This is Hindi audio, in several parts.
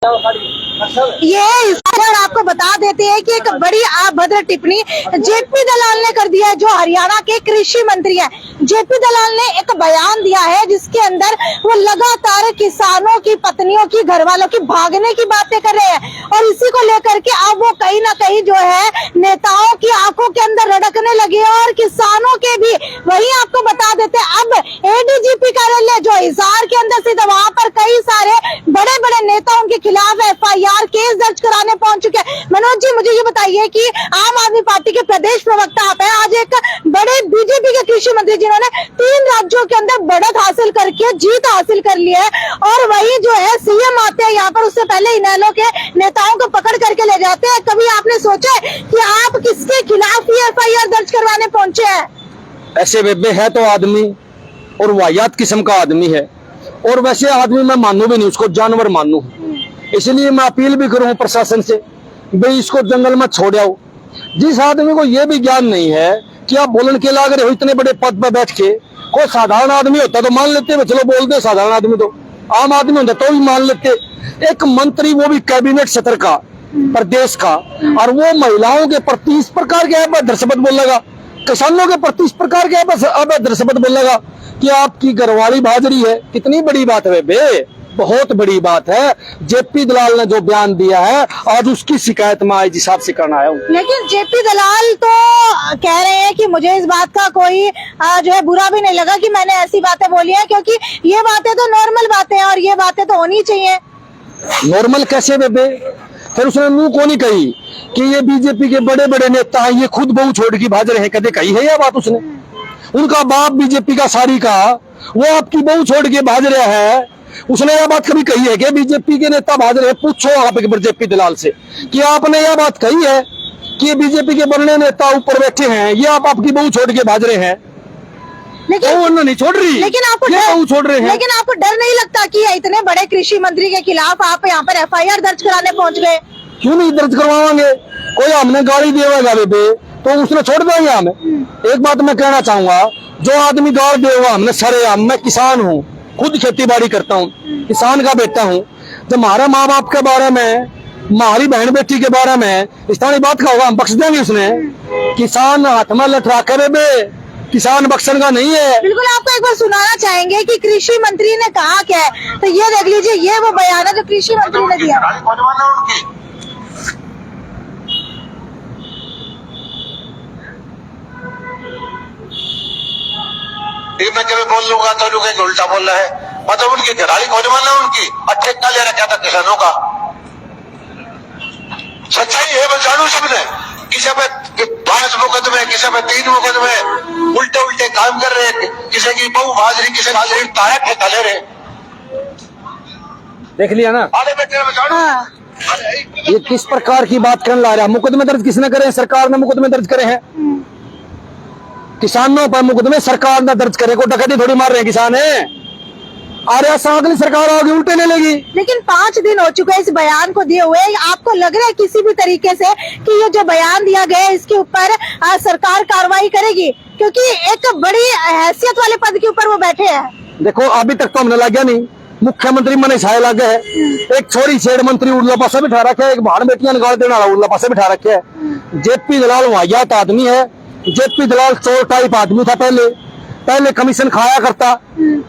ये आपको बता देते हैं कि एक बड़ी अभद्र टिप्पणी जेपी दलाल ने कर दिया है, जो हरियाणा के कृषि मंत्री है। जेपी दलाल ने एक बयान दिया है जिसके अंदर वो लगातार किसानों की पत्नियों की, घर वालों की भागने की बातें कर रहे हैं और इसी को लेकर के अब वो कहीं ना कहीं जो है नेताओं की आंखों के अंदर रड़कने लगे और किसानों के भी। वहीं आपको बता देते हैं अब एडीजीपी कार्यालय जो हिसार के अंदर स्थित, वहाँ पर कई सारे बड़े बड़े नेताओं के खिलाफ FIR केस दर्ज कराने पहुंच चुके हैं। मनोज जी, मुझे ये बताइए कि आम आदमी पार्टी के प्रदेश प्रवक्ता आप हैं, आज एक बड़े बीजेपी के कृषि मंत्री जिन्होंने 3 राज्यों के अंदर बढ़त हासिल करके जीत हासिल कर ली है और वही जो है सीएम आते हैं यहाँ पर, उससे पहले इनेलो के नेताओं को पकड़ करके ले जाते हैं। कभी आपने सोचा है कि आप किसके खिलाफ ये FIR दर्ज करवाने पहुंचे हैं? ऐसे बेबे है तो आदमी और वाहियात किस्म का आदमी है, और वैसे आदमी मैं मानू भी नहीं, उसको जानवर मानू। इसलिए मैं अपील भी करूं प्रशासन से, भाई इसको जंगल में छोड़ आओ। जिस आदमी को ये भी ज्ञान नहीं है कि आप बोलन के लाग रहे हो इतने बड़े पद पर बैठ के, कोई साधारण आदमी होता तो मान लेते, चलो बोल दे साधारण आदमी, तो आम आदमी होता तो भी मान लेते। एक मंत्री, वो भी कैबिनेट सत्र का, प्रदेश का, और वो महिलाओं के प्रति इस प्रकार के अभद्र शब्द बोलेगा, किसानों के प्रति इस प्रकार के अभद्र शब्द बोलेगा कि आपकी घरवाली भाजरी है। कितनी बड़ी बात है बे, बहुत बड़ी बात है। जेपी दलाल ने जो बयान दिया है, आज उसकी शिकायत मैं इस हिसाब से करना आया हूँ। लेकिन जेपी दलाल तो कह रहे हैं कि मुझे इस बात का कोई जो है बुरा भी नहीं लगा कि मैंने ऐसी बातें बोली हैं, क्योंकि ये बातें तो नॉर्मल बातें हैं और ये बातें तो होनी चाहिए। नॉर्मल कैसे बेबे? फिर उसने मुंह को नहीं कही कि ये बीजेपी के बड़े बड़े नेता हैं, ये खुद बहू छोड़ के भाज रहे हैं, कदे कही है यह बात उसने? उनका बाप बीजेपी का सारी का, वो आपकी बहू छोड़ के भाज रहा है, उसने यह बात कभी कही है कि बीजेपी के नेता भाज रहे हैं? पूछो आप जेपी दलाल से कि आपने यह बात कही है कि बीजेपी के बड़े नेता ऊपर बैठे हैं, ये आप आपकी बहू छोड़ के भाज रहे हैं? लेकिन नहीं छोड़ रही, लेकिन आपको छोड़ रहे हैं। लेकिन आपको डर नहीं लगता कि इतने बड़े कृषि मंत्री के खिलाफ आप यहाँ पर FIR दर्ज कराने पहुंच गए? क्यों नहीं दर्ज करवाएंगे? कोई हमने गाली देगा बेबे तो उसने छोड़ देंगे हमें? एक बात मैं कहना चाहूंगा, जो आदमी गाड़ देगा हमने सरेआम, मैं किसान हूँ, खुद खेती बाड़ी करता हूँ, किसान का बेटा हूँ, जब हमारे माँ बाप के बारे में, हमारी बहन बेटी के बारे में इस तरह बात का होगा, हम बख्श देंगे उसने? किसान हाथ में लठरा करे बे, किसान बख्शन का नहीं है। बिल्कुल, आपको एक बार सुनाना चाहेंगे कि कृषि मंत्री ने कहा क्या है, तो ये देख लीजिए, ये वो बयान है जो कृषि मंत्री ने दिया। मैं जब बोल लूंगा तो लोग उल्टा बोल रहा है, मतलब उनकी घराली खोजवाना उनकी ठेका ले रखा था किसानों का। सच्चाई है, मैं जानू सबने, किसी पे 5 मुकदमे, किसी पे 3 मुकदमे, उल्टे उल्टे काम कर रहे, किसी की बहू भाज रही, किसी का ताया ठेका ले रहे। देख लिया ना? अरे बेटे मैं जानू ये किस प्रकार की बात करने ला रहा है। मुकदमे दर्ज किसने करे? सरकार ने मुकदमे दर्ज करे हैं। किसानों पर मुकदमे सरकार ने दर्ज करे, को डकैती थोड़ी मार रहे हैं किसान है। अरे अगली सरकार होगी उल्टे ले लेगी। लेकिन 5 दिन हो चुके हैं इस बयान को दिए हुए, आपको लग रहा है किसी भी तरीके से कि ये जो बयान दिया गया है इसके ऊपर सरकार कार्रवाई करेगी? क्योंकि एक बड़ी हैसियत वाले पद के ऊपर वो बैठे हैं। देखो अभी तक तो हमने लगा नहीं, मुख्यमंत्री मन छाए लगे है, एक छोरी छेड़ मंत्री उर्ला पासे बिठा रखे है, एक भाड़ बेटियां निकाल देने वाला उर्ला पासे बिठा रखे है। जेपी दलाल वाहियात आदमी है। जेपी दलाल चोर टाइप आदमी था, पहले कमीशन खाया करता,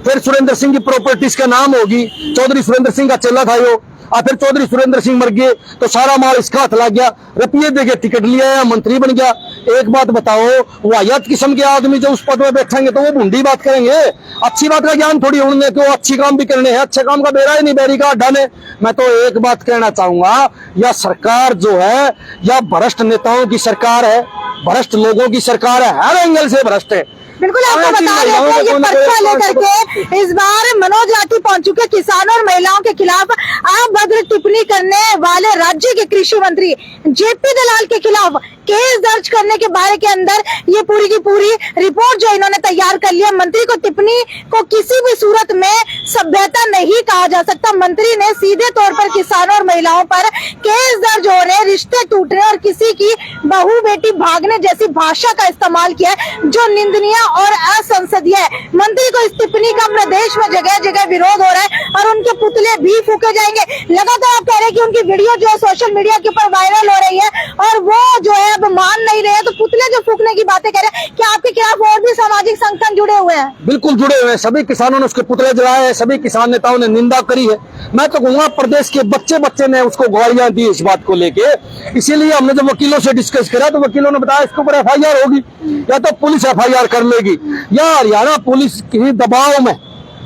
फिर सुरेंद्र सिंह की प्रॉपर्टीज का नाम होगी, चौधरी सुरेंद्र सिंह का चेला था यो, और फिर चौधरी सुरेंद्र सिंह मर गए तो सारा माल इसका हाथ लग गया, रुपये देके टिकट लिया या मंत्री बन गया। एक बात बताओ, वाहियात किस्म के आदमी जो उस पद में बैठेंगे तो वो भूंडी बात करेंगे, अच्छी बात का ज्ञान थोड़ी उन्होंने कि वो अच्छी काम भी करने हैं, अच्छे काम का बेरा ही नहीं बैरी का अड्डा ने। मैं तो एक बात कहना चाहूंगा, यह सरकार जो है यह भ्रष्ट नेताओं की सरकार है, भ्रष्ट लोगों की सरकार है, हर एंगल से भ्रष्ट है। बिल्कुल, आपको बता देते हैं ये पर्चा लेकर के इस बार मनोज लाठी पहुंच चुके किसानों और महिलाओं के खिलाफ अभद्र टिप्पणी करने वाले राज्य के कृषि मंत्री जेपी दलाल के खिलाफ केस दर्ज करने के बारे के अंदर ये पूरी की पूरी रिपोर्ट जो इन्होंने तैयार कर लिया। मंत्री को टिप्पणी को किसी भी सूरत में सभ्यता नहीं कहा जा सकता। मंत्री ने सीधे तौर पर किसानों और महिलाओं पर केस दर्ज होने, रिश्ते टूटने और किसी की बहू बेटी भागने जैसी भाषा का इस्तेमाल किया जो निंदनीय और असंसदीय है। मंत्री को इस टिप्पणी का प्रदेश में जगह जगह विरोध हो रहा है और उनके पुतले भी फूके जाएंगे। लगातार लगातार आप कह रहे हैं कि उनकी वीडियो जो है सोशल मीडिया के ऊपर वायरल हो रही है और वो जो है अब मान नहीं रहे हैं, तो पुतले जो फूकने की बातें कर रहे हैं, क्या आपके खिलाफ और भी सामाजिक संगठन जुड़े हुए हैं? बिल्कुल जुड़े हुए हैं, सभी किसानों ने उसके पुतले जलाए हैं, सभी किसान नेताओं ने निंदा करी है। मैं तो कहूँगा प्रदेश के बच्चे ने उसको गालियां दी इस बात को लेके। इसीलिए हमने जब वकीलों से डिस्कस करा तो वकीलों ने बताया इसके ऊपर FIR होगी, या तो पुलिस FIR कर लेगी, या हरियाणा पुलिस के दबाव में,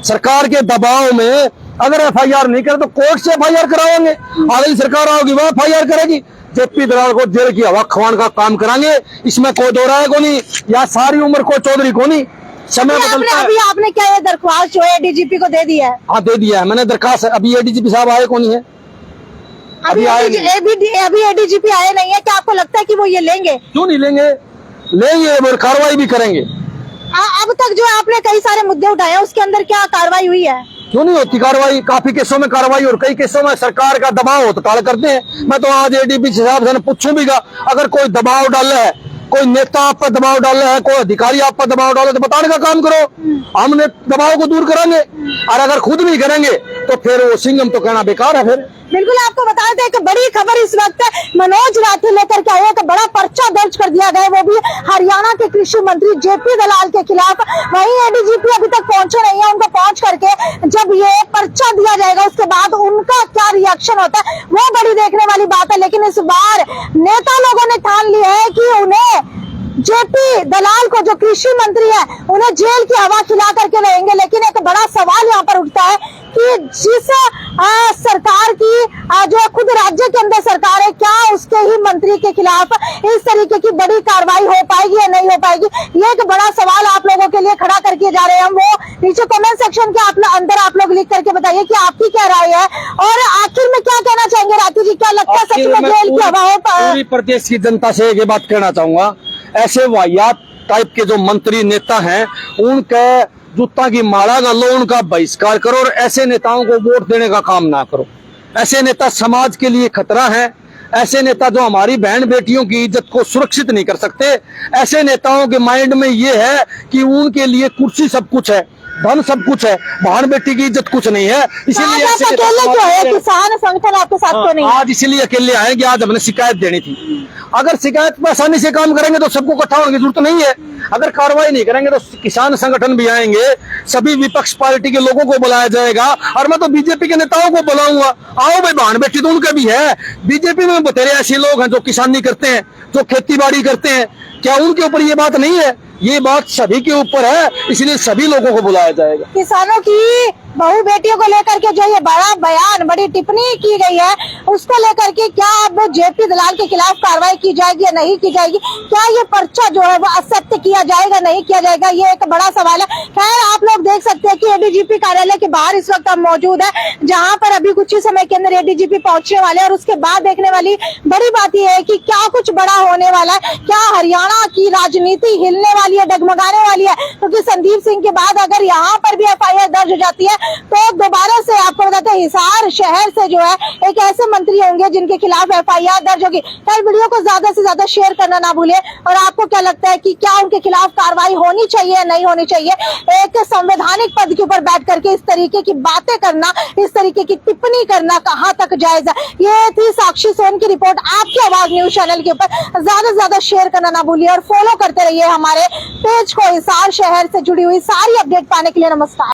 सरकार के दबाव में अगर FIR नहीं करे तो कोर्ट से FIR कराएंगे। अगली सरकार आओगी वो FIR करेगी। जेपी दलाल को जेल की हवा खवान का काम कराएंगे, इसमें कोई दो राय को नहीं, या सारी उम्र को चौधरी को नहीं। समय बदलता है। अभी आपने क्या ये दरख्वास्त जो है ADGP को दे दिया है? हाँ दे दिया है मैंने दरखास्त। अभी ADGP साहब आए कौन है? अभी आए नहीं। अभी ADGP आए नहीं है। क्या आपको लगता है कि वो ये लेंगे? क्यों नहीं लेंगे, लेंगे और कार्रवाई भी करेंगे। अब तक जो आपने कई सारे मुद्दे उठाए हैं उसके अंदर क्या कार्रवाई हुई है? क्यों नहीं होती कार्रवाई? काफी केसों में कार्रवाई और कई केसों में सरकार का दबाव होता ताल करते हैं। मैं तो आज ADP साहब से पूछूं भी अगर कोई दबाव डाला है, कोई नेता आप पर दबाव डाला है, कोई अधिकारी आप पर दबाव डाले तो बताने का काम करो, हमने दबाव को दूर करेंगे। और अगर खुद नहीं करेंगे तो फिर वो सिंघम तो कहना बेकार है। फिर बिल्कुल आपको बता दें एक बड़ी खबर इस वक्त मनोज राठी लेकर के आए, एक बड़ा पर्चा दर्ज कर दिया गया, वो भी हरियाणा के कृषि मंत्री JP दलाल के खिलाफ। वहीं ADGP अभी तक पहुंचे नहीं है, उनको पहुंच करके जब ये पर्चा दिया जाएगा उसके बाद उनका क्या रिएक्शन होता है वो बड़ी देखने वाली बात है। लेकिन इस बार नेता लोगों ने ठान लिया है कि उन्हें JP दलाल को, जो कृषि मंत्री है, उन्हें जेल की हवा खिला करके रहेंगे। लेकिन एक बड़ा सवाल यहाँ पर उठता है कि जिस सरकार की जो खुद राज्य के अंदर सरकार है, क्या उसके ही मंत्री के खिलाफ इस तरीके की बड़ी कार्रवाई हो पाएगी या नहीं हो पाएगी? ये एक बड़ा सवाल आप लोगों के लिए खड़ा करके जा रहे हैं। हम वो नीचे कमेंट सेक्शन के अंदर आप लोग लिख करके बताइए कि आपकी क्या राय है और आखिर में क्या कहना चाहेंगे। राठी जी, क्या लगता है सच में जेल की हवा हो पाए? पूरी प्रदेश की जनता से ये बात कहना चाहूंगा, ऐसे वाहियात टाइप के जो मंत्री नेता हैं उनके जूता की माला कर लो, उनका बहिष्कार करो और ऐसे नेताओं को वोट देने का काम ना करो। ऐसे नेता समाज के लिए खतरा है। ऐसे नेता जो हमारी बहन बेटियों की इज्जत को सुरक्षित नहीं कर सकते। ऐसे नेताओं के माइंड में ये है कि उनके लिए कुर्सी सब कुछ है, धन सब कुछ है, बहन बेटी की इज्जत कुछ नहीं है। इसीलिए अकेले क्यों है? किसान संगठन आपके साथ क्यों नहीं? आज इसीलिए अकेले आए कि आज हमने शिकायत देनी थी। अगर शिकायत पर आसानी से काम करेंगे तो सबको इकट्ठा होने की जरूरत नहीं है। अगर कार्रवाई नहीं करेंगे तो किसान संगठन भी आएंगे, सभी विपक्ष पार्टी के लोगों को बुलाया जाएगा और मैं तो बीजेपी के नेताओं को बुलाऊंगा। आओ भाई, बहन बेटी तो उनके भी है। बीजेपी में बतेरे ऐसे लोग हैं जो किसानी करते हैं, जो खेती बाड़ी करते हैं, क्या उनके ऊपर ये बात नहीं है? ये बात सभी के ऊपर है, इसलिए सभी लोगों को बुलाया जाएगा। किसानों की बहू बेटियों को लेकर के जो ये बड़ा बयान, बड़ी टिप्पणी की गई है, उसको लेकर के क्या अब JP दलाल के खिलाफ कार्रवाई की जाएगी या नहीं की जाएगी? क्या ये पर्चा जो है वो एक्सेप्ट किया जाएगा, नहीं किया जाएगा? ये एक बड़ा सवाल है। खैर, आप लोग देख सकते हैं कि ADGP कार्यालय के बाहर इस वक्त हम मौजूद है, जहां पर अभी कुछ ही समय के अंदर ADGP पहुंचने वाले हैं और उसके बाद देखने वाली बड़ी बात यह है कि क्या कुछ बड़ा होने वाला है। क्या हरियाणा की राजनीति हिलने वाली है, डगमगाने वाली है? क्योंकि संदीप सिंह के बाद अगर यहाँ पर भी FIR दर्ज हो जाती है तो दोबारा से आपको बताते हैं हिसार शहर से जो है एक ऐसे मंत्री होंगे जिनके खिलाफ FIR दर्ज होगी। कल वीडियो को ज्यादा से ज्यादा शेयर करना ना भूलिए। और आपको क्या लगता है कि क्या उनके खिलाफ कार्रवाई होनी चाहिए या नहीं होनी चाहिए? एक संवैधानिक पद के ऊपर बैठ करके इस तरीके की बातें करना, इस तरीके की टिप्पणी करना कहाँ तक जायज है? ये थी साक्षी सोन की रिपोर्ट आपकी आवाज न्यूज चैनल के ऊपर। ज्यादा से ज्यादा शेयर करना ना भूलिए और फॉलो करते रहिए हमारे पेज को। हिसार शहर से जुड़ी हुई सारी अपडेट पाने के लिए नमस्कार।